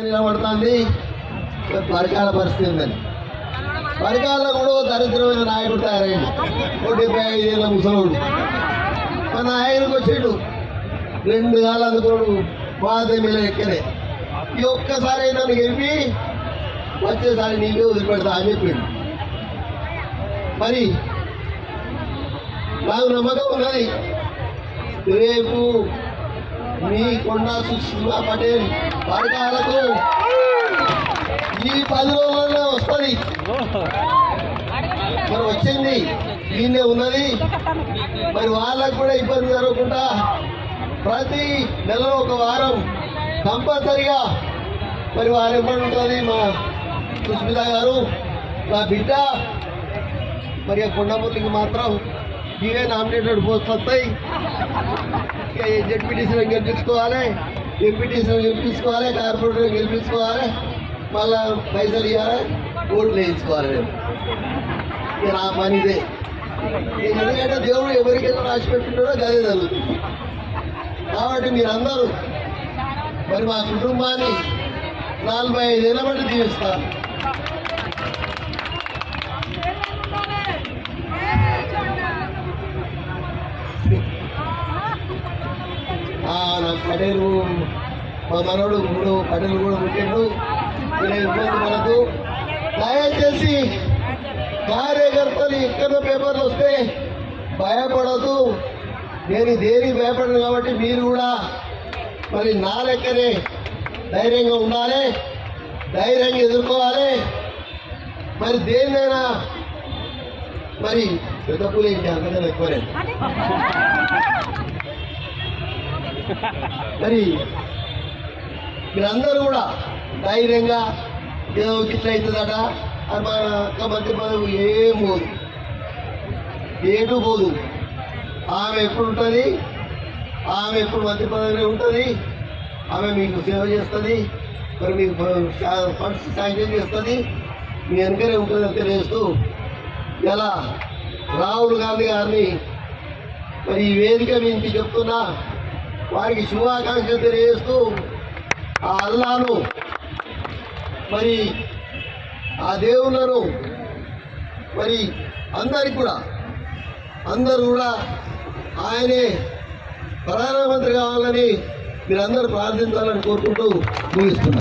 నిలబడుతుంది. పరికాల పరిస్థితి ఉందని పరికాలలో కూడా దరిద్రమైన నాయకుడు తయారైంది. 75 ఏళ్ళ ముసలోడు మన నాయకుడికి వచ్చాడు. 2 కాళ్ళు అందుకోడు పాత మీద ఎక్కలే. ఈ ఒక్కసారి నన్ను గెలిపి వచ్చేసారి నీకే వదిలిపెడతా అని చెప్పిండు. మరి నాకు నమ్మకం ఉన్నది, రేపు మీ కొండా సుష్మా పటేల్ పరికాలకు ఈ 10 రోజుల్లో వస్తుంది. మరి వచ్చింది దీన్నే ఉన్నది. మరి వాళ్ళకు కూడా ఇబ్బంది జరగకుండా ప్రతి నెలలో ఒక వారం కంపల్సరిగా మరి వారు ఎప్పుడు ఉంటుంది మా సుస్మిత గారు నా బిడ్డ. మరి కొండమూర్తికి మాత్రం ఇవే నామినేటెడ్ పోస్ట్ వస్తాయి. జడ్పీటీసీని గెలిపించుకోవాలి, ఎంపీటీసీని గెలిపించుకోవాలి, కార్పొరేటర్ గెలిపించుకోవాలి, మళ్ళా పైసలు ఇవ్వాలి, ఓట్లు వేయించుకోవాలి. నా పని ఇదే. ఎందుకంటే దేవుడు ఎవరికైనా రాసి పెట్టుకుంటాడో అదే జరుగుతుంది. కాబట్టి మీరందరూ మరి మా కుటుంబాన్ని 45 ఏళ్ళ బట్టి జీవిస్తారు. నాకు పటేలు మా మనోడు 3 పటేలు కూడా పుట్టాడు. ఇబ్బంది మనకు దయచేసి కార్యకర్తలు ఎక్కడ పేపర్లు వస్తే భయపడదు. నేను దేనికి భయపడను కాబట్టి మీరు కూడా మరి నా లెక్కనే ధైర్యంగా ఉండాలి, ధైర్యంగా ఎదుర్కోవాలి. మరి దేన్నైనా మరి పెద్ద పూలు ఏంటి అంతకన్నా ఎక్కువనే. మరి మీరందరూ కూడా ధైర్యంగా ఏదో ఇట్లా అవుతుందట అది మా అక్క మంత్రి పదవి ఏం పోదు, ఏటు పోదు. ఆమె ఎప్పుడు ఉంటుంది, ఆమె ఎప్పుడు మంత్రి పదవిలో ఉంటుంది. ఆమె మీకు సేవ చేస్తుంది, మరి మీకు ఫండ్స్ శాంక్షన్ చేస్తుంది, మీ వెనకనే ఉంటుందని తెలియజేస్తూ ఇలా రాహుల్ గాంధీ గారిని మరి ఈ వేదిక మీకు చెప్తున్నా, వారికి శుభాకాంక్షలు తెలియజేస్తూ ఆ అల్లాను మరి ఆ దేవుళ్ళను మరి అందరూ కూడా ఆయనే ప్రధానమంత్రి కావాలని మీరందరూ ప్రార్థించాలని కోరుకుంటూ ముగిస్తున్నారు.